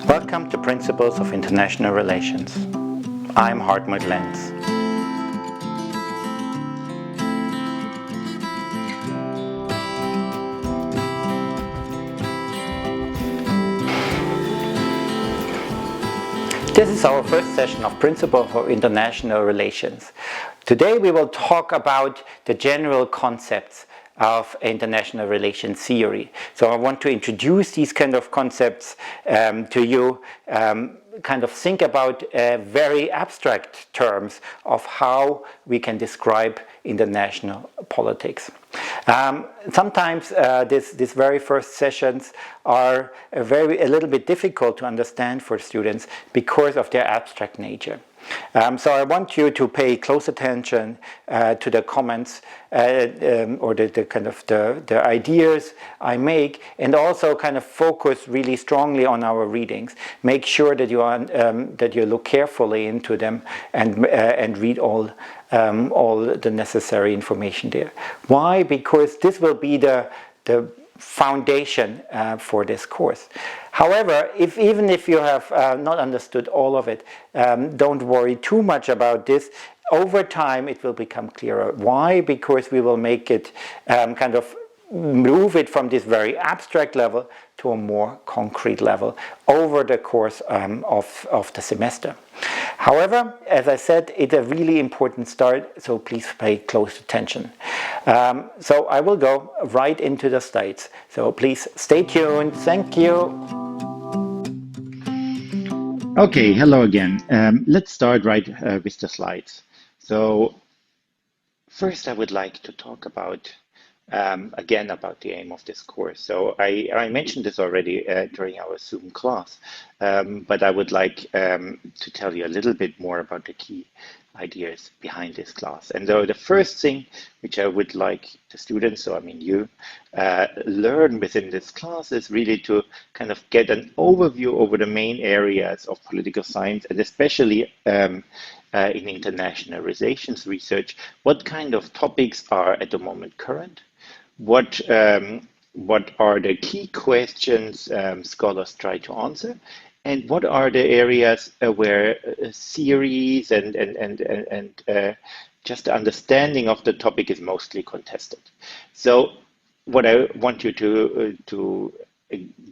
Welcome to Principles of International Relations. I'm Hartmut Lenz. This is our first session of Principles of International Relations. Today we will talk about the general concepts of international relations theory. So I want to introduce these kind of concepts to you, kind of think about very abstract terms of how we can describe international politics. Sometimes these very first sessions are a little bit difficult to understand for students because of their abstract nature. So I want you to pay close attention to the comments or the ideas I make, and also kind of focus really strongly on our readings. Make sure that you look carefully into them and read all the necessary information there. Why? Because this will be the foundation for this course. However, even if you have not understood all of it, don't worry too much about this. Over time, it will become clearer. Why? Because we will make it kind of move it from this very abstract level to a more concrete level over the course of the semester. However, as I said, it's a really important start, so please pay close attention. So I will go right into the slides. So please stay tuned. Thank you. Okay, hello again. Let's start right with the slides. So first I would like to talk about again about the aim of this course. So I mentioned this already during our Zoom class, but I would like to tell you a little bit more about the key ideas behind this class. And so the first thing which I would like the students, so I mean you, learn within this class is really to kind of get an overview over the main areas of political science, and especially in international relations research, what kind of topics are at the moment current, what are the key questions scholars try to answer, and what are the areas where theories and just the understanding of the topic is mostly contested. So what I want you to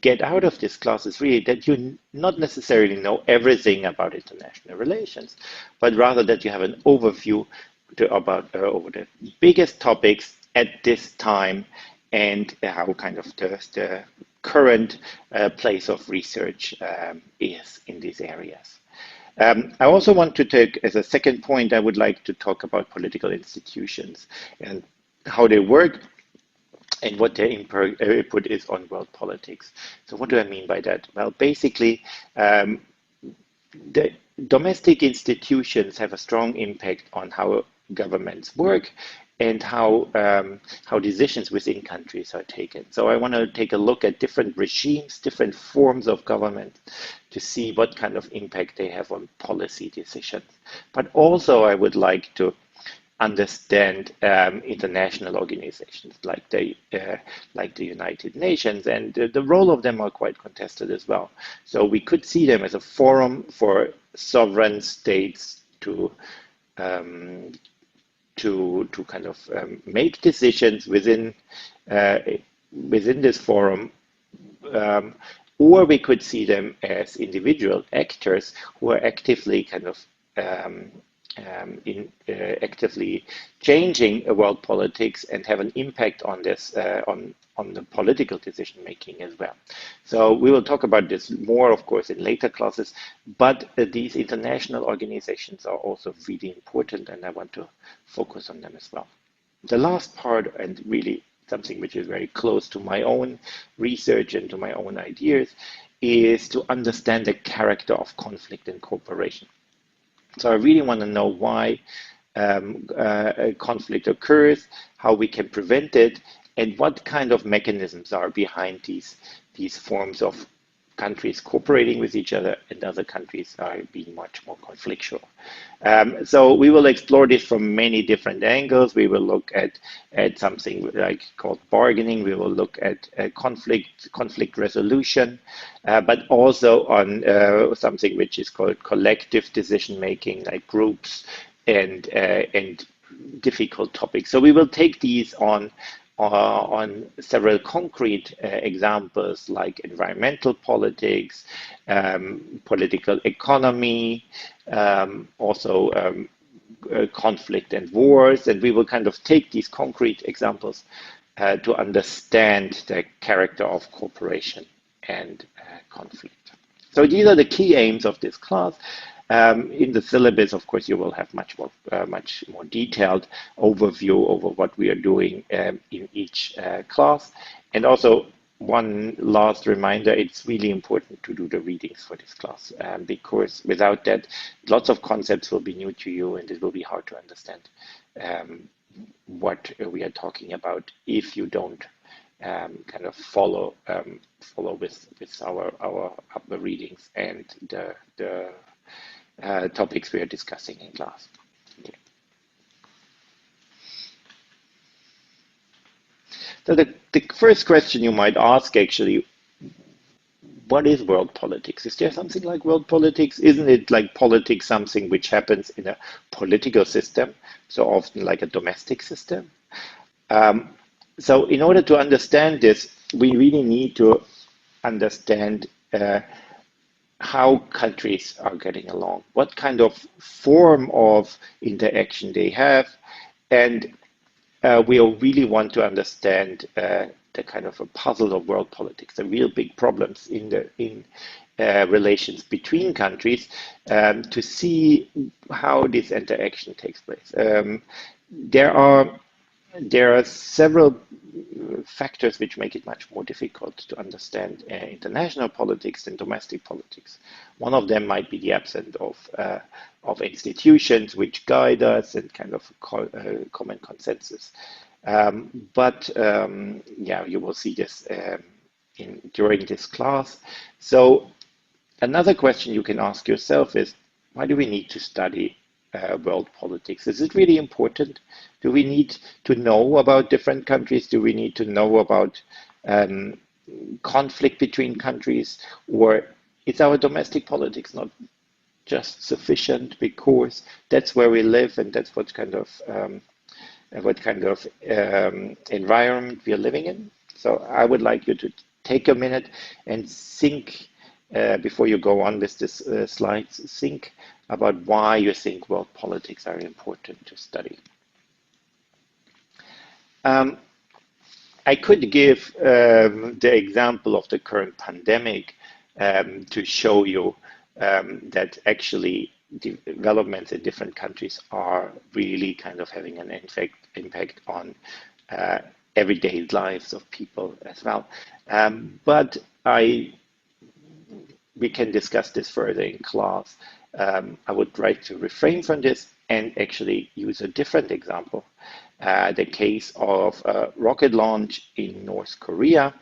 get out of this class is really that you not necessarily know everything about international relations, but rather that you have an overview about over the biggest topics at this time and how kind of the current place of research is in these areas. I also want to take, as a second point, I would like to talk about political institutions and how they work and what their input is on world politics. So what do I mean by that? Well, basically, the domestic institutions have a strong impact on how governments work and how decisions within countries are taken. So I want to take a look at different regimes, different forms of government to see what kind of impact they have on policy decisions. But also I would like to understand international organizations like the United Nations, and the role of them are quite contested as well. So we could see them as a forum for sovereign states to kind of make decisions within this forum, or we could see them as individual actors who are actively kind of actively changing world politics and have an impact on this on the political decision making as well. So we will talk about this more, of course, in later classes, but these international organizations are also really important, and I want to focus on them as well. The last part, and really something which is very close to my own research and to my own ideas, is to understand the character of conflict and cooperation. So I really want to know why a conflict occurs, how we can prevent it, and what kind of mechanisms are behind these forms of countries cooperating with each other and other countries are being much more conflictual. So we will explore this from many different angles. We will look at something like called bargaining. We will look at conflict resolution, but also on something which is called collective decision making, like groups and difficult topics. So we will take these on several concrete examples like environmental politics, political economy, also conflict and wars, and we will kind of take these concrete examples to understand the character of cooperation and conflict. So these are the key aims of this class. In the syllabus, of course, you will have much more detailed overview over what we are doing in each class. And also, one last reminder, it's really important to do the readings for this class because without that, lots of concepts will be new to you and it will be hard to understand what we are talking about if you don't kind of follow with our upper readings and the topics we are discussing in class. Okay. So the first question you might ask actually, what is world politics? Is there something like world politics? Isn't it like politics something which happens in a political system, so often like a domestic system? So in order to understand this, we really need to understand how countries are getting along, what kind of form of interaction they have, and we really want to understand the kind of a puzzle of world politics, the real big problems in relations between countries, to see how this interaction takes place. There are several factors which make it much more difficult to understand international politics than domestic politics. One of them might be the absence of institutions which guide us and kind of common consensus. Yeah, you will see this during this class. So another question you can ask yourself is, why do we need to study world politics? Is it really important? Do we need to know about different countries? Do we need to know about conflict between countries? Or is our domestic politics not just sufficient because that's where we live and that's what kind of environment we are living in? So I would like you to take a minute and think before you go on with this slides, think about why you think world politics are important to study. I could give the example of the current pandemic to show you that actually developments in different countries are really kind of having an impact on everyday lives of people as well. But we can discuss this further in class. I would like to refrain from this and actually use a different example, the case of a rocket launch in North Korea,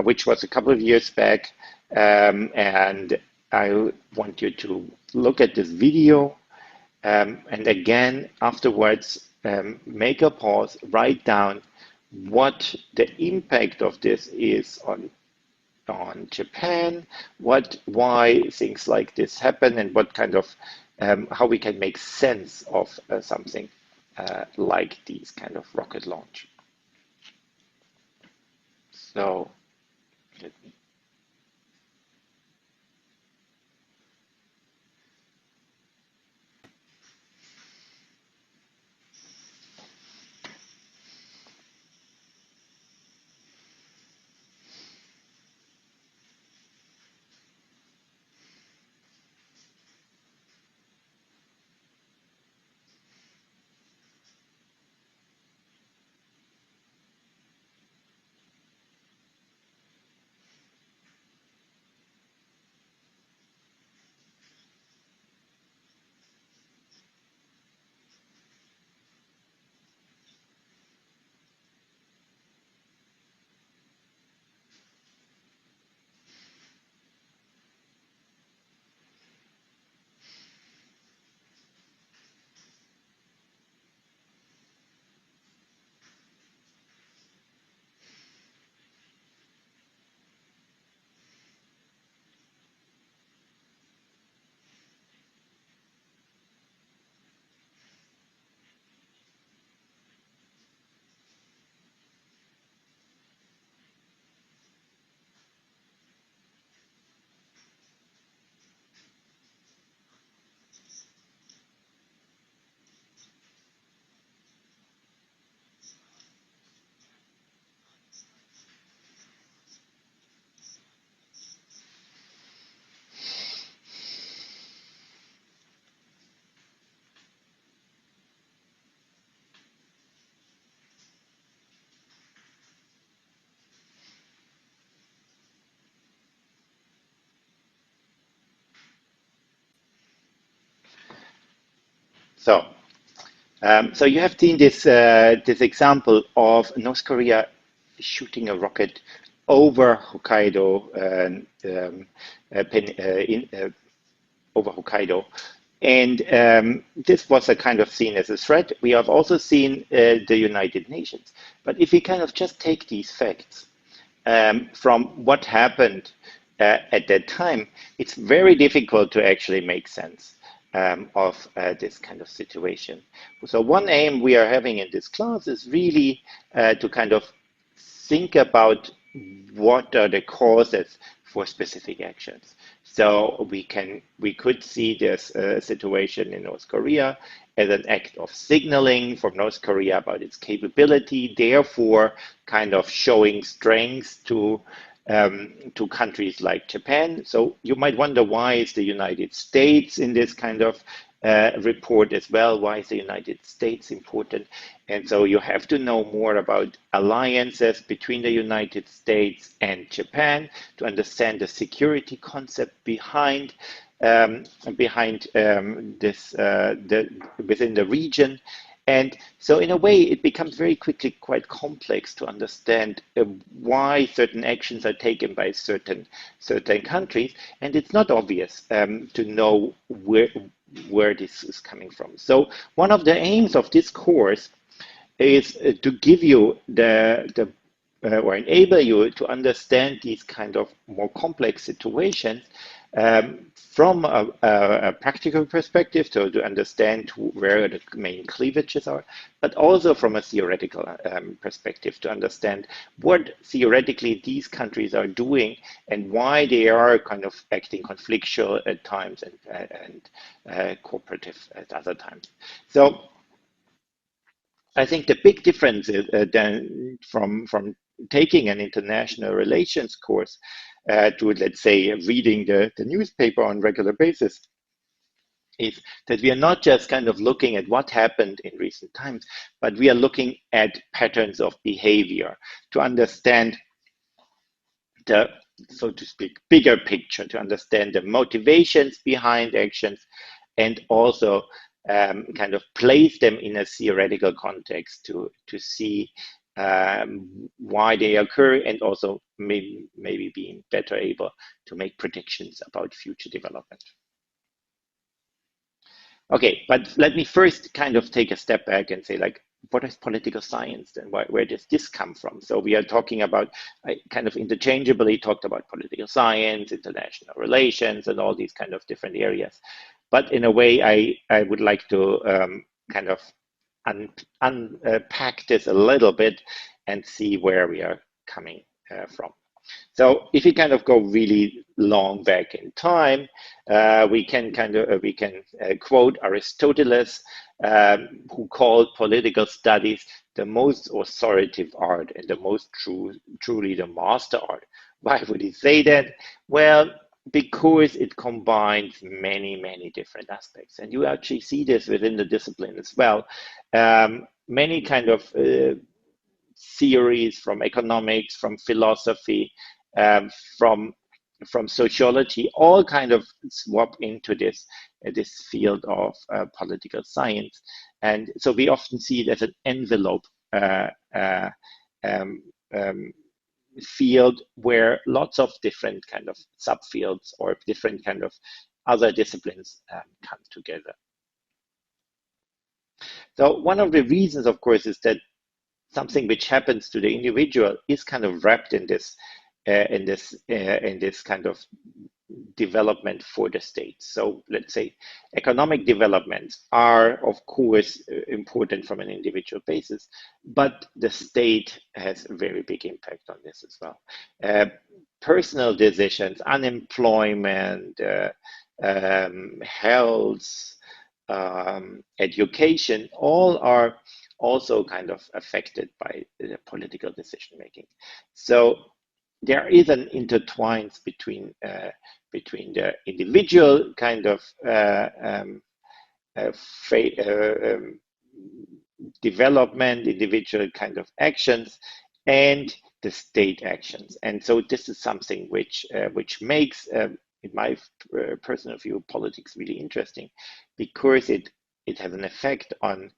which was a couple of years back. And I want you to look at this video and again afterwards make a pause, write down what the impact of this is on Japan, why things like this happen, and what kind of how we can make sense of something like these kind of rocket launch. So let me. So, so you have seen this this example of North Korea shooting a rocket over Hokkaido, over Hokkaido, and this was a kind of seen as a threat. We have also seen the United Nations. But if we kind of just take these facts from what happened at that time, it's very difficult to actually make sense of this kind of situation. So one aim we are having in this class is really to kind of think about what are the causes for specific actions. So we could see this situation in North Korea as an act of signaling from North Korea about its capability, therefore kind of showing strength to countries like Japan. So you might wonder, why is the United States in this kind of report as well? Why is the United States important? And so you have to know more about alliances between the United States and Japan to understand the security concept behind this within the region. And so in a way, it becomes very quickly quite complex to understand why certain actions are taken by certain countries. And it's not obvious to know where this is coming from. So one of the aims of this course is to give you the or enable you to understand these kind of more complex situations from a practical perspective, so to understand where the main cleavages are, but also from a theoretical perspective to understand what theoretically these countries are doing and why they are kind of acting conflictual at times and cooperative at other times. So I think the big difference is then from taking an international relations course to, let's say, reading the newspaper on a regular basis, is that we are not just kind of looking at what happened in recent times, but we are looking at patterns of behavior to understand the, so to speak, bigger picture, to understand the motivations behind actions, and also kind of place them in a theoretical context to see why they occur, and also maybe being better able to make predictions about future development. Okay, but let me first kind of take a step back and say, like, what is political science and where does this come from? So we are talking about, I kind of interchangeably talked about political science, international relations, and all these kind of different areas. But in a way, I would like to kind of unpack this a little bit and see where we are coming from. So if we kind of go really long back in time, we can quote Aristoteles, who called political studies the most authoritative art and the most truly the master art. Why would he say that? Well, because it combines many different aspects, and you actually see this within the discipline as well. Many kind of theories from economics, from philosophy, from sociology, all kind of swap into this field of political science. And so we often see it as an envelope um, um, field where lots of different kind of subfields or different kind of other disciplines come together. So one of the reasons, of course, is that something which happens to the individual is kind of wrapped in this kind of development for the state. So let's say economic developments are, of course, important from an individual basis, but the state has a very big impact on this as well. Personal decisions, unemployment, health, education, all are also kind of affected by the political decision making. So there is an intertwines between the individual kind of development, individual kind of actions, and the state actions. And so this is something which makes, in my personal view, politics really interesting, because it it has an effect on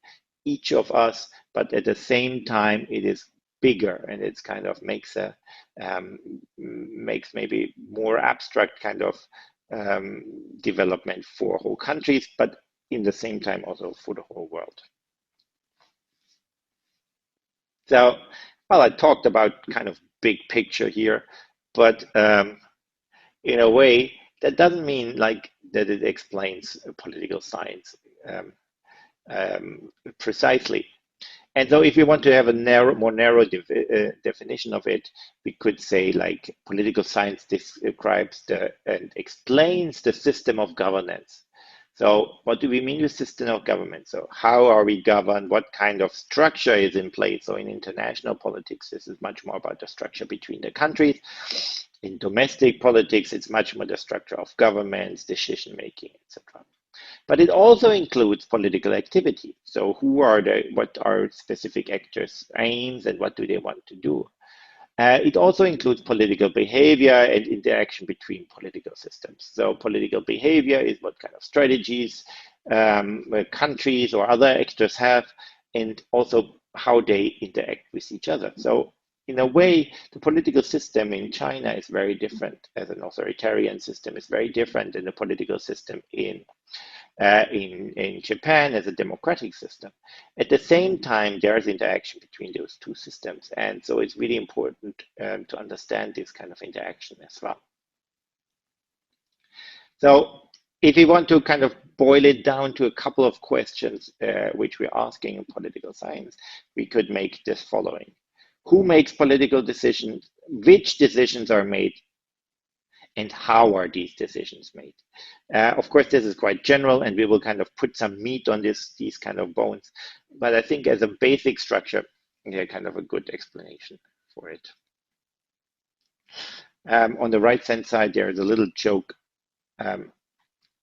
each of us, but at the same time, it is bigger, and it's kind of makes maybe more abstract kind of development for whole countries, but in the same time also for the whole world. So, well, I talked about kind of big picture here, but in a way, that doesn't mean like that it explains political science precisely. And so if you want to have a more narrow definition of it, we could say like political science describes and explains the system of governance. So what do we mean with system of government? So how are we governed? What kind of structure is in place? So in international politics, this is much more about the structure between the countries. In domestic politics, it's much more the structure of governments, decision making, etc. But it also includes political activity. So what are specific actors' aims and what do they want to do? It also includes political behavior and interaction between political systems. So political behavior is what kind of strategies countries or other actors have, and also how they interact with each other. So in a way, the political system in China is very different as an authoritarian system. Is very different than the political system in Japan as a democratic system. At the same time, there's interaction between those two systems. And so it's really important to understand this kind of interaction as well. So if you want to kind of boil it down to a couple of questions which we're asking in political science, we could make this following. Who makes political decisions? Which decisions are made? And how are these decisions made? Of course, this is quite general, and we will kind of put some meat on these kind of bones. But I think as a basic structure, they're kind of a good explanation for it. On the right-hand side, there is a little joke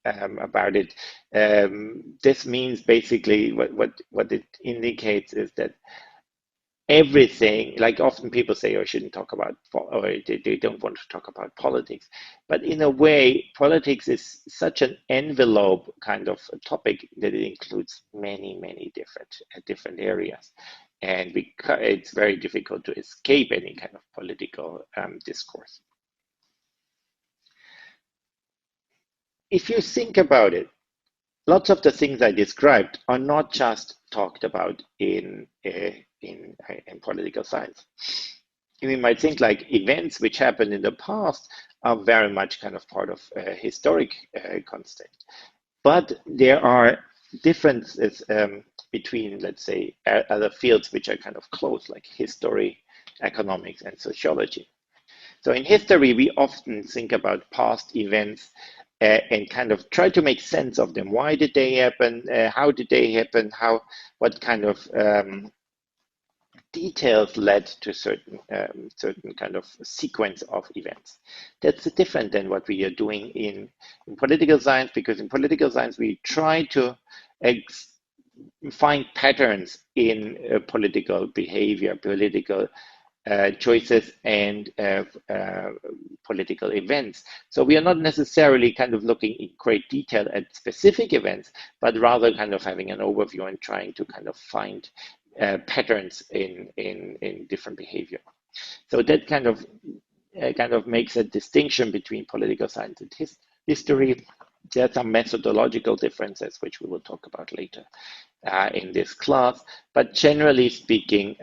about it. This means basically what it indicates is that everything, like often people say, oh, I shouldn't talk about, or they don't want to talk about politics. But in a way, politics is such an envelope kind of a topic that it includes many, many different areas. And it's very difficult to escape any kind of political discourse. If you think about it, lots of the things I described are not just talked about in political science. We might think like events which happened in the past are very much kind of part of historic context. But there are differences between, let's say, other fields which are kind of close, like history, economics, and sociology. So in history, we often think about past events and kind of try to make sense of them. Why did they happen? How did they happen? What kind of details led to certain kind of sequence of events? That's different than what we are doing in political science, because in political science we try to find patterns in political behavior, political choices, and political events. So we are not necessarily kind of looking in great detail at specific events, but rather kind of having an overview and trying to kind of find patterns in different behavior. So that kind of makes a distinction between political science and history. There are some methodological differences, which we will talk about later in this class. But generally speaking,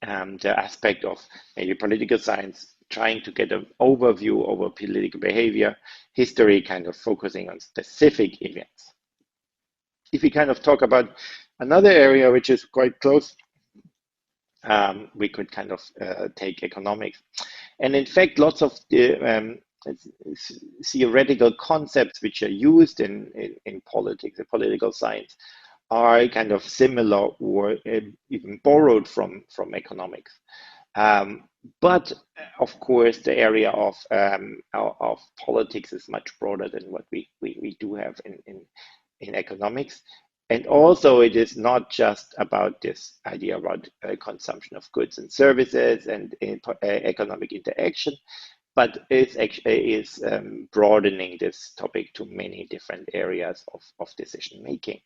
the aspect of maybe political science trying to get an overview over political behavior, history kind of focusing on specific events. If we kind of talk about another area which is quite close, we could kind of take economics. And in fact, lots of the theoretical concepts which are used in politics, in political science, are kind of similar or even borrowed from economics. But of course, the area of politics is much broader than what we do have in economics. And also, it is not just about this idea about consumption of goods and services and economic interaction, but it's actually broadening this topic to many different areas of decision making.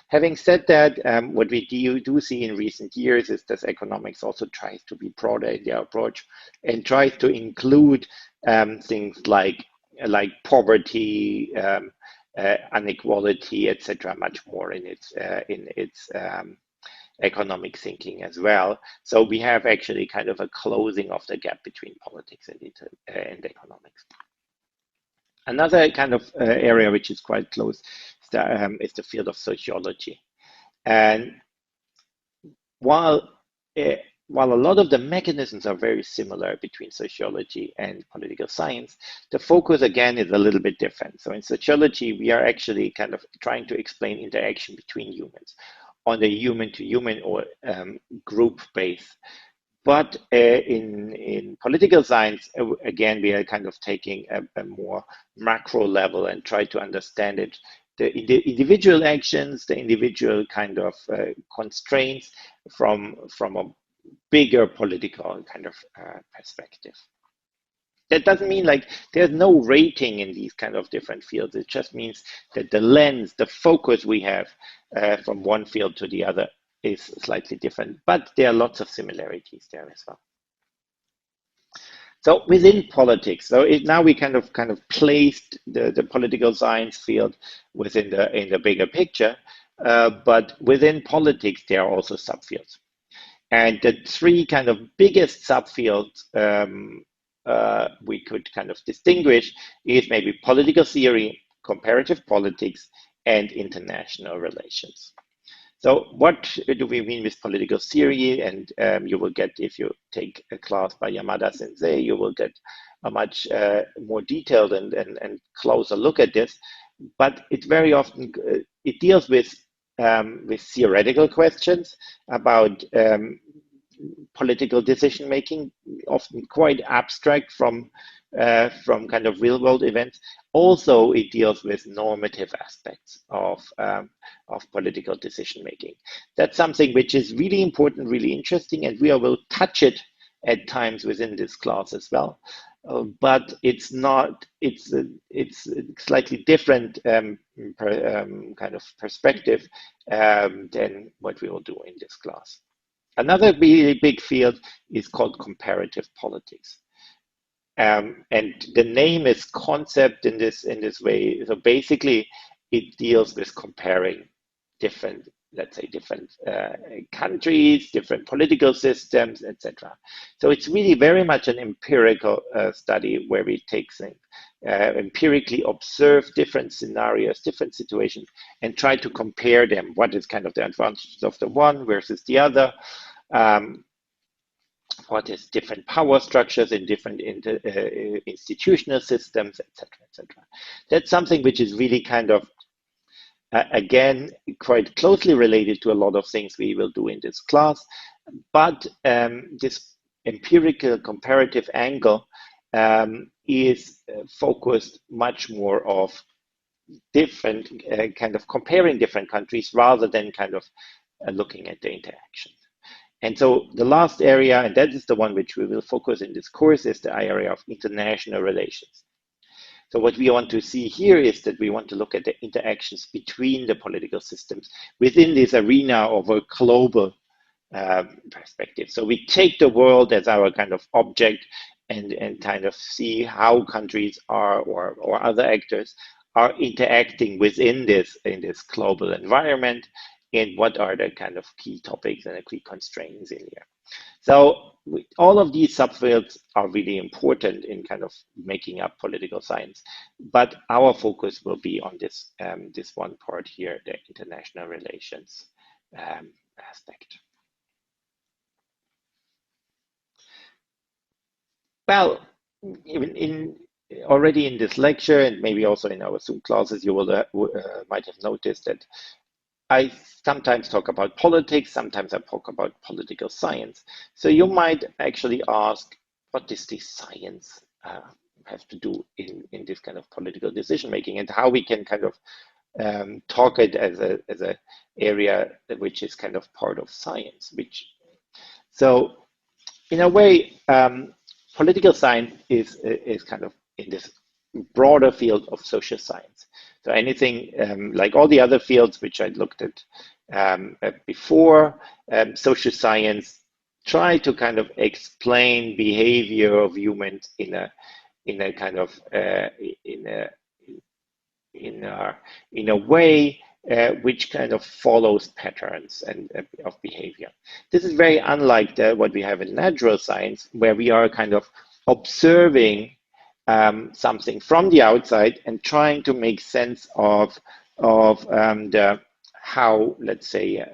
Having said that, what we do see in recent years is that economics also tries to be broader in their approach and tries to include things like poverty, inequality, etc., much more in its economic thinking as well. So we have actually kind of a closing of the gap between politics and economics. Another kind of area which is quite close is the field of sociology. And while a lot of the mechanisms are very similar between sociology and political science, the focus again is a little bit different. So in sociology, we are actually kind of trying to explain interaction between humans on the human-to-human or group base. But in political science, again, we are kind of taking a more macro level and try to understand it, the individual actions, the individual kind of constraints from a bigger political kind of perspective. That doesn't mean like there's no rating in these kind of different fields. It just means that the lens, the focus we have from one field to the other is slightly different, but there are lots of similarities there as well. So within politics, so now we kind of placed the political science field within the bigger picture, but within politics there are also subfields, and the three kind of biggest subfields we could kind of distinguish is maybe political theory, comparative politics, and international relations. So what do we mean with political theory? And you will get, if you take a class by Yamada Sensei, you will get a much more detailed and closer look at this. But it very often, it deals with theoretical questions about political decision making, often quite abstract from kind of real world events. Also, it deals with normative aspects of political decision making. That's something which is really important, really interesting, and we will touch it at times within this class as well. But it's not. It's a slightly different kind of perspective than what we will do in this class. Another really big field is called comparative politics. And the name is concept in this way. So basically, it deals with comparing different, let's say, different countries, different political systems, etc. So it's really very much an empirical study where we take things, empirically observe different scenarios, different situations, and try to compare them. What is kind of the advantages of the one versus the other? What is different power structures in different institutional systems, etc., etc. That's something which is really kind of, again, quite closely related to a lot of things we will do in this class. But this empirical comparative angle is focused much more of different kind of comparing different countries rather than kind of looking at the interactions. And so the last area, and that is the one which we will focus in this course, is the area of international relations. So what we want to see here is that we want to look at the interactions between the political systems within this arena of a global perspective. So we take the world as our kind of object and kind of see how countries are or other actors are interacting within this global environment, and what are the kind of key topics and the key constraints in here. So all of these subfields are really important in kind of making up political science, but our focus will be on this this one part here, the international relations aspect. Well, even already in this lecture, and maybe also in our Zoom classes, you will might have noticed that I sometimes talk about politics, sometimes I talk about political science. So you might actually ask, what does this science have to do in this kind of political decision making, and how we can kind of talk it as a area which is kind of part of science. So in a way, political science is kind of in this broader field of social science. So anything like all the other fields which I looked at before, social science try to kind of explain behavior of humans in a kind of in a way which kind of follows patterns and of behavior. This is very unlike what we have in natural science, where we are kind of observing something from the outside and trying to make sense of how, let's say,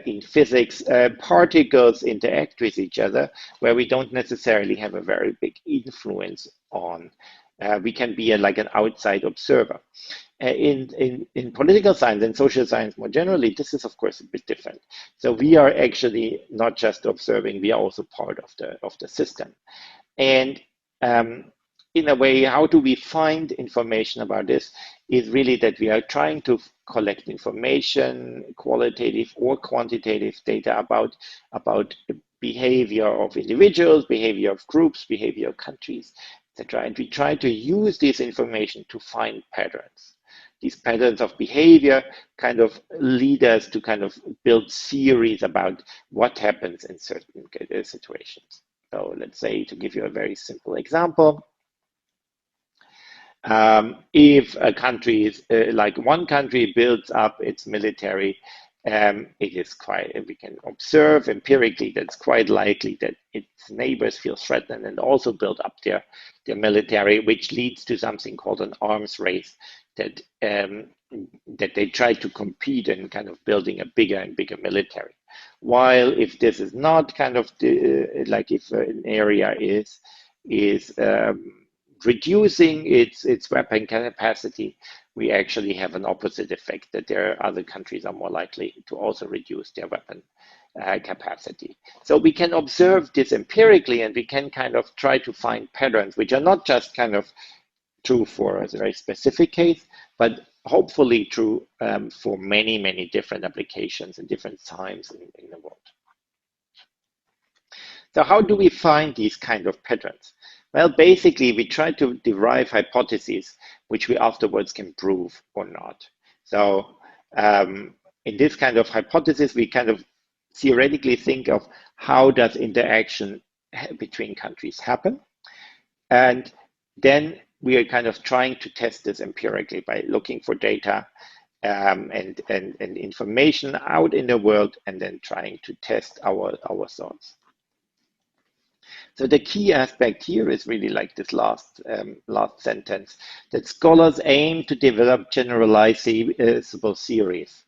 in physics, particles interact with each other, where we don't necessarily have a very big influence on. We can be like an outside observer. In political science and social science more generally, this is of course a bit different. So we are actually not just observing; we are also part of the system. And in a way, how do we find information about this? Is really that we are trying to collect information, qualitative or quantitative data about behavior of individuals, behavior of groups, behavior of countries, etc. And we try to use this information to find patterns. These patterns of behavior kind of lead us to kind of build theories about what happens in certain situations. So let's say, to give you a very simple example, if a country is like one country builds up its military, it is quite, we can observe empirically that's quite likely that its neighbors feel threatened and also build up their military, which leads to something called an arms race, that that they try to compete in kind of building a bigger and bigger military. While if this is not kind of like if an area is reducing its weapon capacity, we actually have an opposite effect, that there are other countries are more likely to also reduce their weapon capacity. So we can observe this empirically, and we can kind of try to find patterns which are not just kind of true for a very specific case, but hopefully true for many, many different applications and different times in the world. So how do we find these kind of patterns? Well, basically, we try to derive hypotheses which we afterwards can prove or not. So in this kind of hypothesis, we kind of theoretically think of how does interaction between countries happen. And then we are kind of trying to test this empirically by looking for data and information out in the world, and then trying to test our thoughts. So the key aspect here is really like this last sentence, that scholars aim to develop generalizable theories.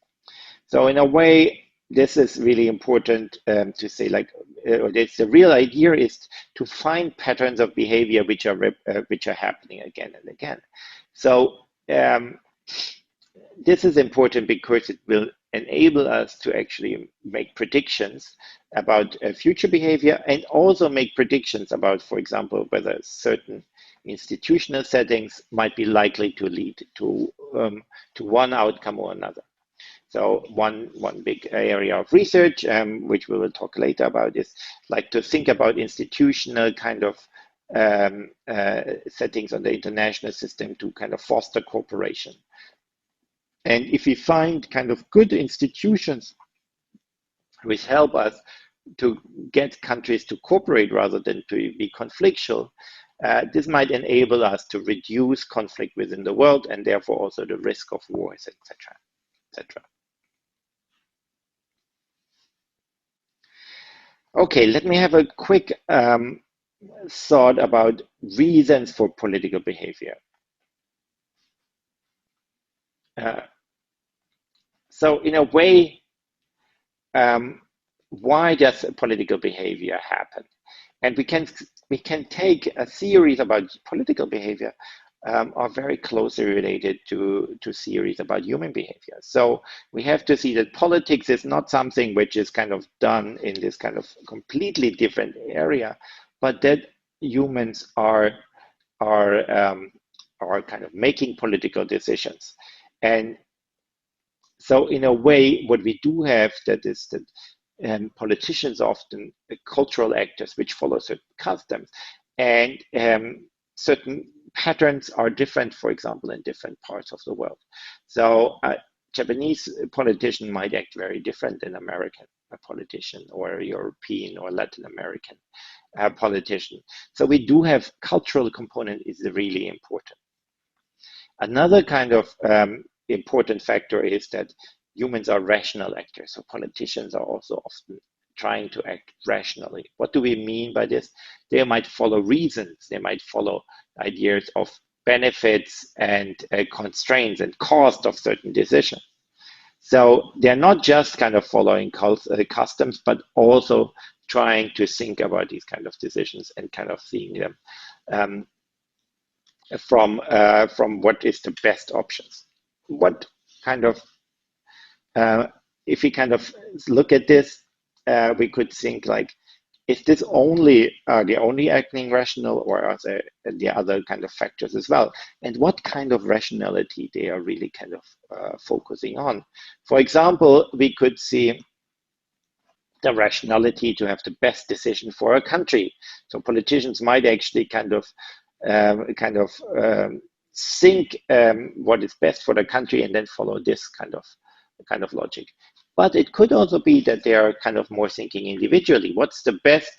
So in a way, this is really important to say, like, the real idea is to find patterns of behavior which are happening again and again. So this is important because it will enable us to actually make predictions about future behavior, and also make predictions about, for example, whether certain institutional settings might be likely to lead to one outcome or another. So one big area of research, which we will talk later about, is like to think about institutional kind of settings on the international system to kind of foster cooperation. And if we find kind of good institutions which help us to get countries to cooperate rather than to be conflictual, this might enable us to reduce conflict within the world, and therefore also the risk of wars, etc., etc. Okay, let me have a quick thought about reasons for political behavior. So in a way, why does political behavior happen? And we can take a theories about political behavior are very closely related to theories about human behavior. So we have to see that politics is not something which is kind of done in this kind of completely different area, but that humans are kind of making political decisions. And so in a way, what we do have that is that politicians are often cultural actors which follow certain customs, and certain patterns are different, for example, in different parts of the world. So a Japanese politician might act very different than American politician, or a European or Latin American politician. So we do have cultural component is really important. Another kind of important factor is that humans are rational actors. So politicians are also often trying to act rationally. What do we mean by this? They might follow reasons. They might follow ideas of benefits and constraints and cost of certain decisions. So they're not just kind of following customs, but also trying to think about these kind of decisions and kind of seeing them from what is the best options. What kind of if we kind of look at this, we could think like, is this only the only acting rational, or are there the other kind of factors as well? And what kind of rationality they are really kind of focusing on? For example, we could see the rationality to have the best decision for a country. So politicians might actually kind of think what is best for the country and then follow this kind of logic. But it could also be that they are kind of more thinking individually. What's the best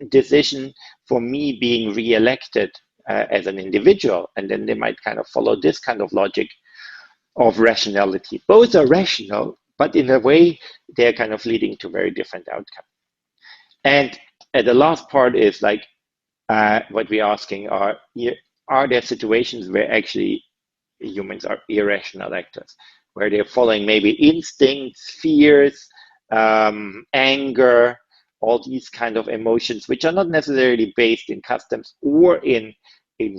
decision for me being re-elected as an individual? And then they might kind of follow this kind of logic of rationality. Both are rational, but in a way, they're kind of leading to very different outcomes. And the last part is like, what we're asking are there situations where actually humans are irrational actors, where they're following maybe instincts, fears, anger, all these kind of emotions, which are not necessarily based in customs or in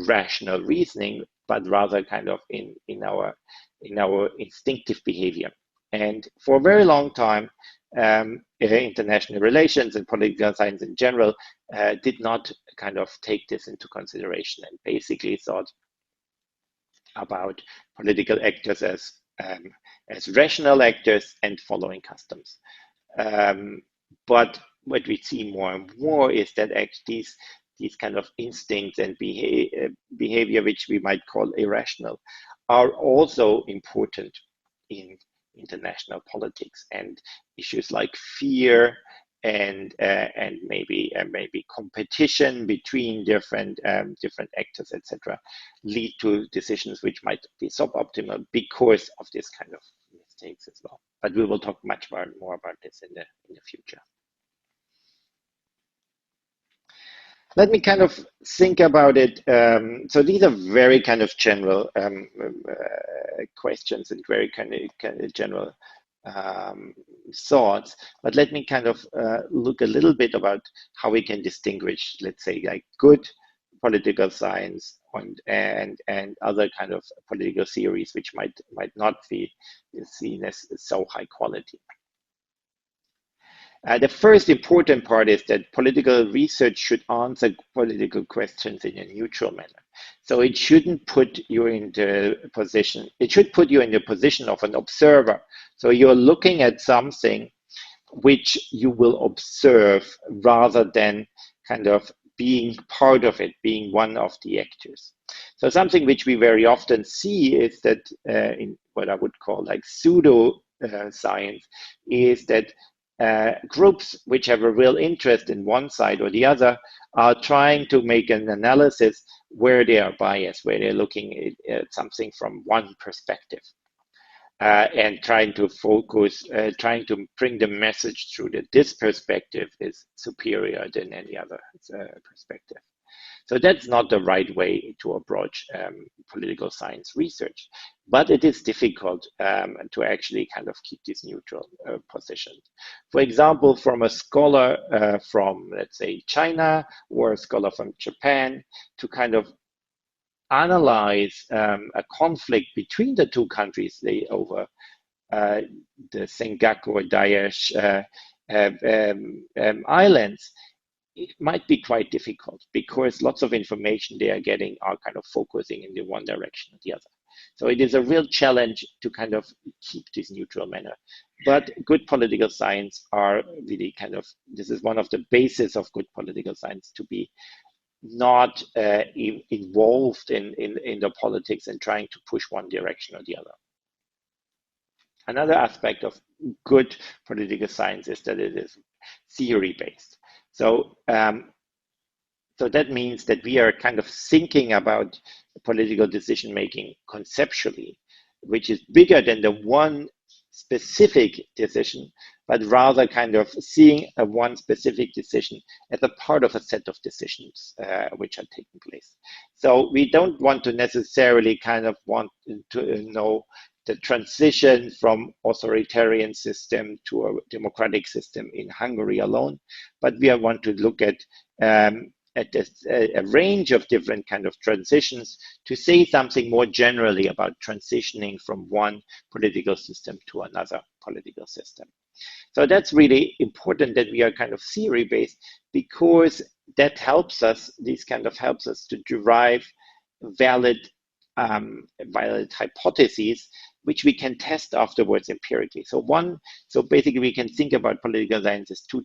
rational reasoning, but rather kind of in our instinctive behavior. And for a very long time, international relations and political science in general did not kind of take this into consideration, and basically thought about political actors as rational actors and following customs. But what we see more and more is that actually these kind of instincts and behavior, which we might call irrational, are also important in international politics, and issues like fear and maybe competition between different actors, etc., lead to decisions which might be suboptimal because of this kind of mistakes as well. But we will talk much more about this in the future. Let me kind of think about it. So these are very kind of general questions and very kind of general thoughts. But let me kind of look a little bit about how we can distinguish, let's say, like good political science and other kind of political theories which might not be seen as so high quality. The first important part is that political research should answer political questions in a neutral manner. So it shouldn't put you in the position, it should put you in the position of an observer. So you're looking at something which you will observe rather than kind of being part of it, being one of the actors. So something which we very often see is that in what I would call like pseudo science is that groups which have a real interest in one side or the other are trying to make an analysis where they are biased, where they're looking at something from one perspective, and trying to focus, trying to bring the message through that this perspective is superior than any other perspective. So that's not the right way to approach political science research, but it is difficult to actually kind of keep this neutral position. For example, from a scholar from, let's say, China, or a scholar from Japan, to kind of analyze a conflict between the two countries over the Senkaku or Daesh islands, it might be quite difficult because lots of information they are getting are kind of focusing in the one direction or the other. So it is a real challenge to kind of keep this neutral manner. But good political science are really kind of, this is one of the bases of good political science, to be not involved in the politics and trying to push one direction or the other. Another aspect of good political science is that it is theory-based. So so that means that we are kind of thinking about political decision-making conceptually, which is bigger than the one specific decision, but rather kind of seeing a one specific decision as a part of a set of decisions which are taking place. So we don't want to necessarily kind of want to know the transition from authoritarian system to a democratic system in Hungary alone, but we want to look at a range of different kind of transitions to say something more generally about transitioning from one political system to another political system. So that's really important that we are kind of theory-based, because that helps us, this kind of helps us to derive valid hypotheses, which we can test afterwards empirically. So basically we can think about political science as two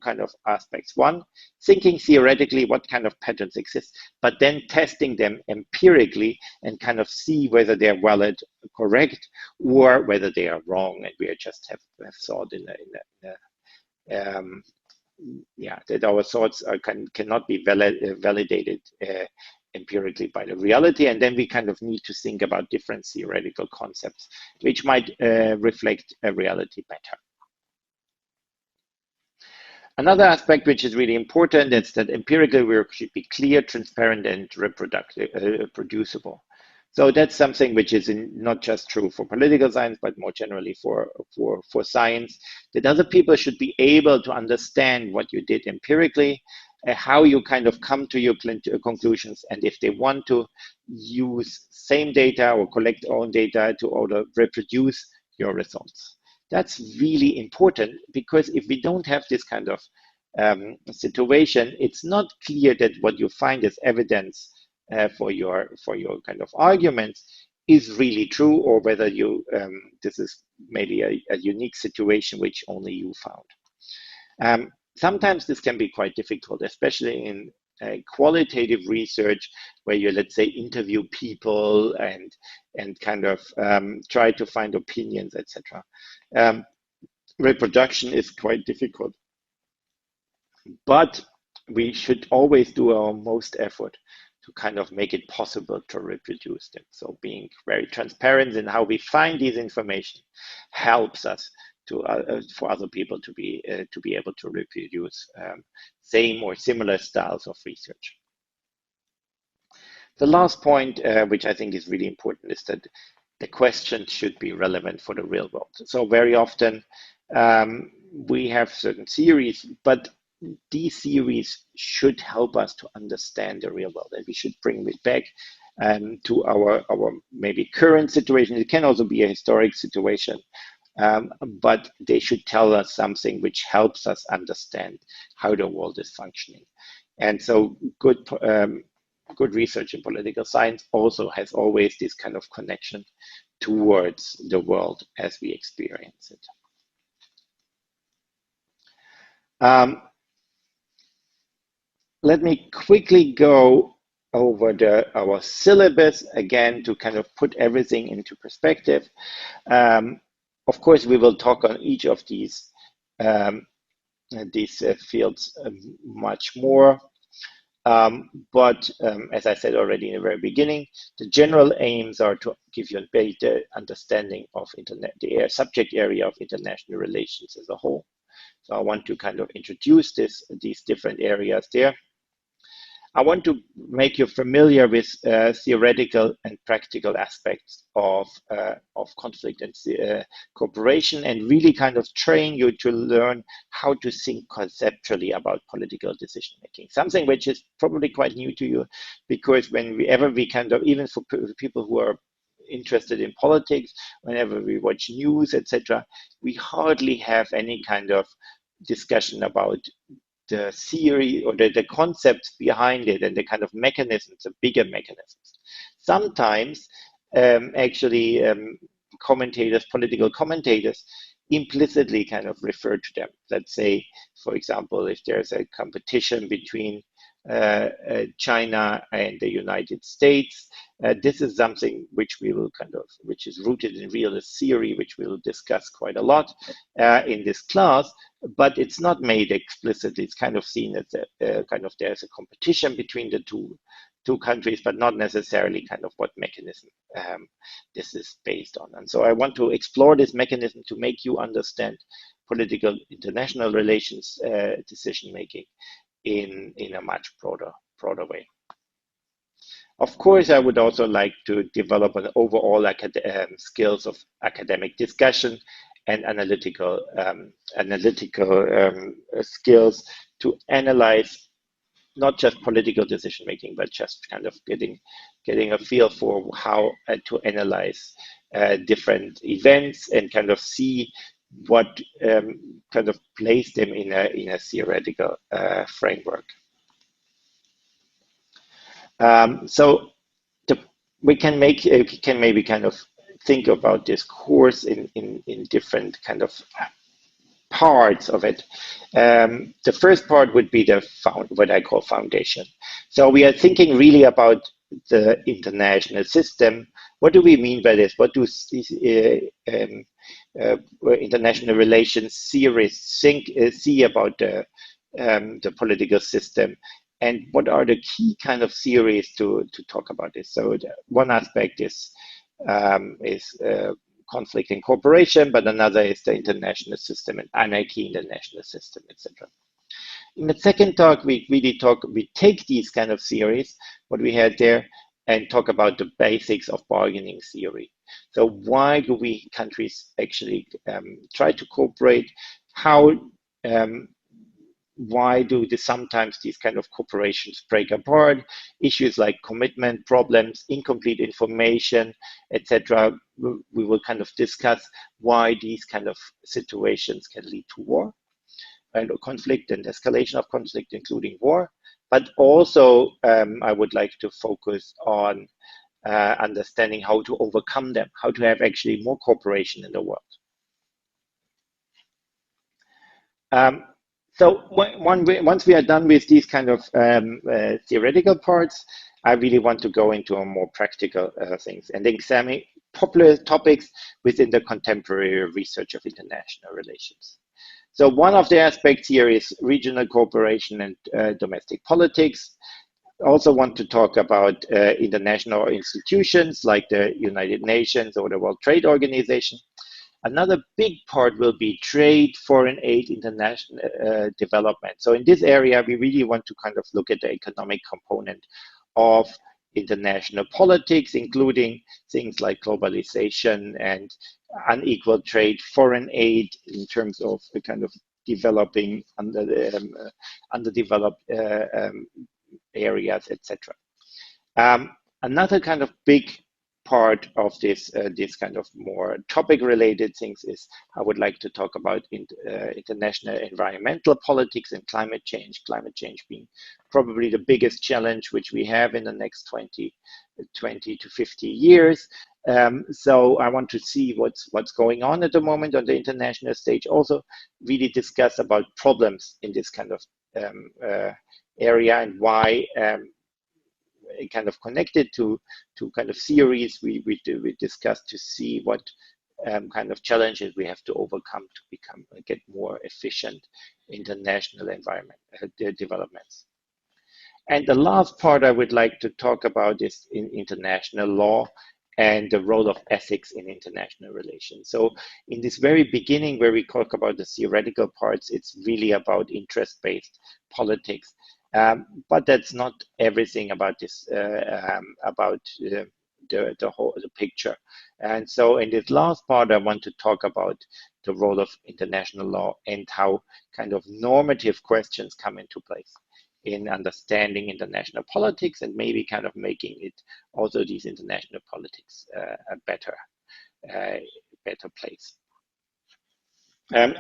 kind of aspects. One, thinking theoretically what kind of patterns exist, but then testing them empirically and kind of see whether they're valid, correct, or whether they are wrong, and we just have thought that our thoughts cannot be validated empirically by the reality, and then we kind of need to think about different theoretical concepts which might reflect a reality better. Another aspect which is really important is that empirical work should be clear, transparent, and reproducible. So that's something which is not just true for political science, but more generally for science, that other people should be able to understand what you did empirically, how you kind of come to your conclusions, and if they want to use same data or collect own data to reproduce your results. That's really important, because if we don't have this kind of situation, it's not clear that what you find as evidence for your kind of arguments is really true, or whether this is maybe a unique situation which only you found. Sometimes this can be quite difficult, especially in qualitative research, where you, let's say, interview people and kind of try to find opinions, etc. Reproduction is quite difficult, but we should always do our most effort to kind of make it possible to reproduce them. So being very transparent in how we find these information helps us for other people to be able to reproduce same or similar styles of research. The last point, which I think is really important, is that the question should be relevant for the real world. So very often we have certain theories, but these theories should help us to understand the real world, and we should bring it back to our maybe current situation. It can also be a historic situation, but they should tell us something which helps us understand how the world is functioning. And so good research in political science also has always this kind of connection towards the world as we experience it. Let me quickly go over our syllabus again to kind of put everything into perspective. Of course, we will talk on each of these fields much more. But as I said already in the very beginning, the general aims are to give you a better understanding of the subject area of international relations as a whole. So I want to kind of introduce these different areas there. I want to make you familiar with theoretical and practical aspects of conflict and cooperation, and really kind of train you to learn how to think conceptually about political decision making. Something which is probably quite new to you, because whenever we kind of, even for people who are interested in politics, whenever we watch news, etc., we hardly have any kind of discussion about the theory or the concepts behind it and the kind of mechanisms, the bigger mechanisms. Sometimes actually commentators, political commentators, implicitly kind of refer to them. Let's say, for example, if there's a competition between China and the United States, this is something which we will which is rooted in realist theory, which we'll discuss quite a lot in this class, but it's not made explicitly. It's kind of seen as there's a competition between the two countries, but not necessarily kind of what mechanism this is based on. And so I want to explore this mechanism to make you understand political international relations decision making in a much broader way. Of course, I would also like to develop an overall skills of academic discussion and analytical skills to analyze not just political decision making, but just kind of getting a feel for how to analyze different events and kind of see what kind of place them in a theoretical framework. So we can maybe kind of think about this course in different kind of parts of it. The first part would be what I call foundation. So we are thinking really about the international system. What do we mean by this? What do international relations theorists see about the political system? And what are the key kind of theories to talk about this? So one aspect is conflict and cooperation, but another is the international system and anarchy in the national system, etc. In the second talk, we take these kind of theories, what we had there, and talk about the basics of bargaining theory. So why do we countries actually try to cooperate? Why do sometimes these kind of corporations break apart? Issues like commitment problems, incomplete information, etc. We will kind of discuss why these kind of situations can lead to war and conflict and escalation of conflict, including war. But also, I would like to focus on understanding how to overcome them, how to have actually more cooperation in the world. So once we are done with these kind of theoretical parts, I really want to go into a more practical things and examine popular topics within the contemporary research of international relations. So one of the aspects here is regional cooperation and domestic politics. I also want to talk about international institutions like the United Nations or the World Trade Organization. Another big part will be trade, foreign aid, international development. So in this area, we really want to kind of look at the economic component of international politics, including things like globalization and unequal trade, foreign aid in terms of the kind of developing underdeveloped areas, etc. Another kind of big part of this kind of more topic-related things is I would like to talk about international environmental politics and climate change. Climate change being probably the biggest challenge which we have in the next 20 to 50 years. So I want to see what's going on at the moment on the international stage. Also, really discuss about problems in this kind of area and why. Kind of connected to kind of theories we discussed to see what kind of challenges we have to overcome to get more efficient international environment developments. And the last part I would like to talk about is in international law and the role of ethics in international relations. So in this very beginning where we talk about the theoretical parts, it's really about interest-based politics. But that's not everything about this, about the whole picture. And so in this last part, I want to talk about the role of international law and how kind of normative questions come into place in understanding international politics and maybe kind of making it also these international politics a better place.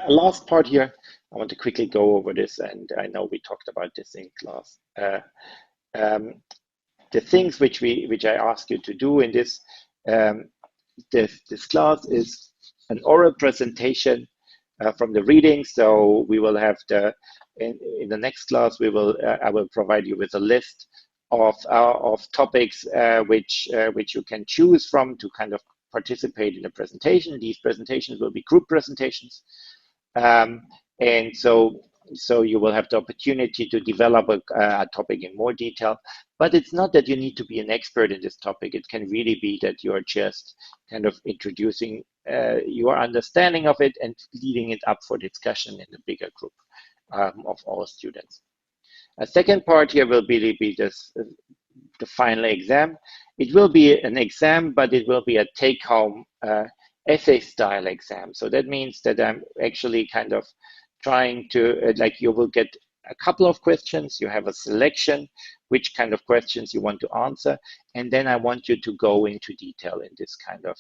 Last part here, I want to quickly go over this, and I know we talked about this in class. The things which I ask you to do in this this class is an oral presentation from the reading. So we will have in the next class, I will provide you with a list of topics which you can choose from to kind of participate in the presentation. These presentations will be group presentations. And so you will have the opportunity to develop a topic in more detail, but it's not that you need to be an expert in this topic. It can really be that you are just kind of introducing your understanding of it and leading it up for discussion in a bigger group of all students. A second part here will really be the final exam. It will be an exam, but it will be a take-home essay style exam. So that means that I'm actually kind of trying to, like, you will get a couple of questions, you have a selection, which kind of questions you want to answer, and then I want you to go into detail in this kind of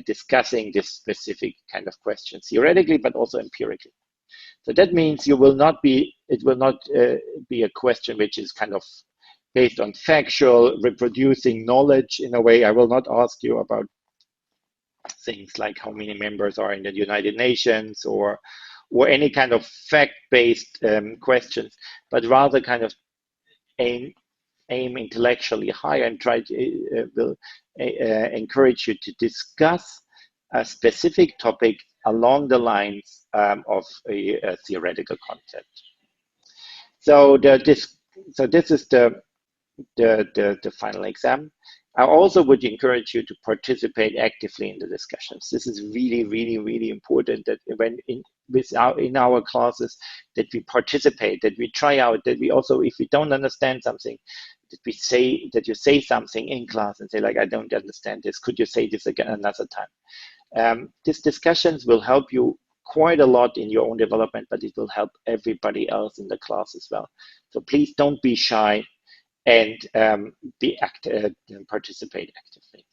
discussing this specific kind of questions, theoretically, but also empirically. So that means it will not be a question which is kind of based on factual, reproducing knowledge in a way. I will not ask you about things like how many members are in the United Nations or any kind of fact-based questions, but rather kind of aim intellectually higher and try to will encourage you to discuss a specific topic along the lines of a theoretical concept. So this is the final exam. I also would encourage you to participate actively in the discussions. This is really, really, really important that when in our classes that we participate, that we try out, that we also, if we don't understand something, that you say something in class and say, like, I don't understand this. Could you say this again another time? These discussions will help you quite a lot in your own development, but it will help everybody else in the class as well. So please don't be shy and participate actively.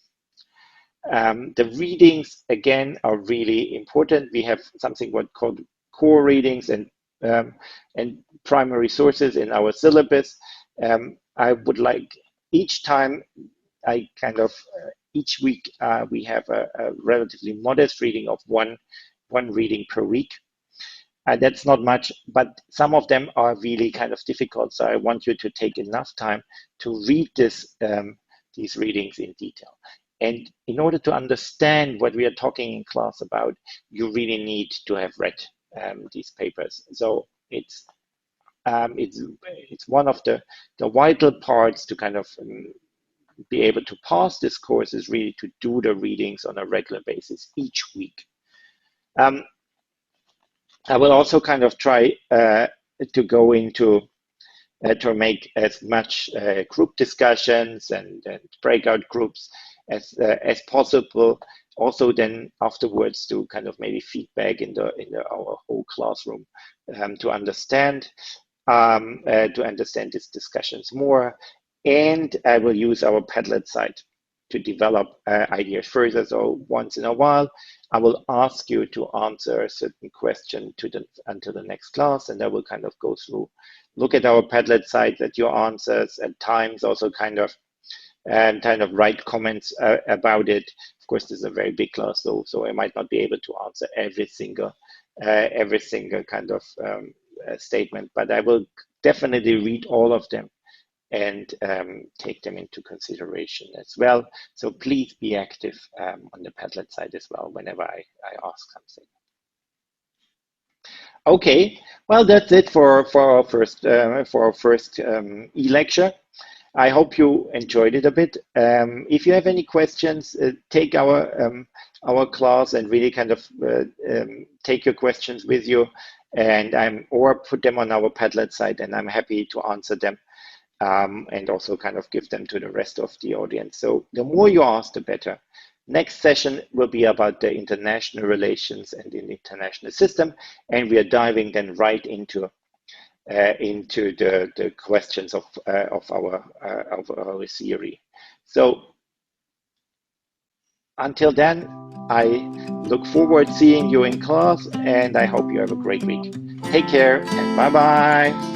The readings, again, are really important. We have something called core readings and primary sources in our syllabus. I would like each time each week we have a relatively modest reading of one reading per week. That's not much, but some of them are really kind of difficult. So I want you to take enough time to read these readings in detail. And in order to understand what we are talking in class about, you really need to have read these papers. So it's one of the vital parts to kind of be able to pass this course is really to do the readings on a regular basis each week. I will also kind of try to go into to make as much group discussions and breakout groups as possible. Also, then afterwards to kind of maybe feedback in our whole classroom to understand these discussions more. And I will use our Padlet site to develop ideas further. So once in a while, I will ask you to answer a certain question until the next class, and I will kind of go through, look at our Padlet site at your answers, at times also kind of write comments about it. Of course, this is a very big class, so I might not be able to answer every single kind of statement, but I will definitely read all of them and take them into consideration as well. So please be active on the Padlet side as well whenever I ask something. Okay, well, that's it for our first e-lecture. I hope you enjoyed it a bit. If you have any questions, take our class and really kind of take your questions with you, and or put them on our Padlet site, and I'm happy to answer them. And also kind of give them to the rest of the audience. So the more you ask, the better. Next session will be about the international relations and the international system, and we are diving then right into the questions of our theory. So until then, I look forward to seeing you in class, and I hope you have a great week. Take care and bye-bye.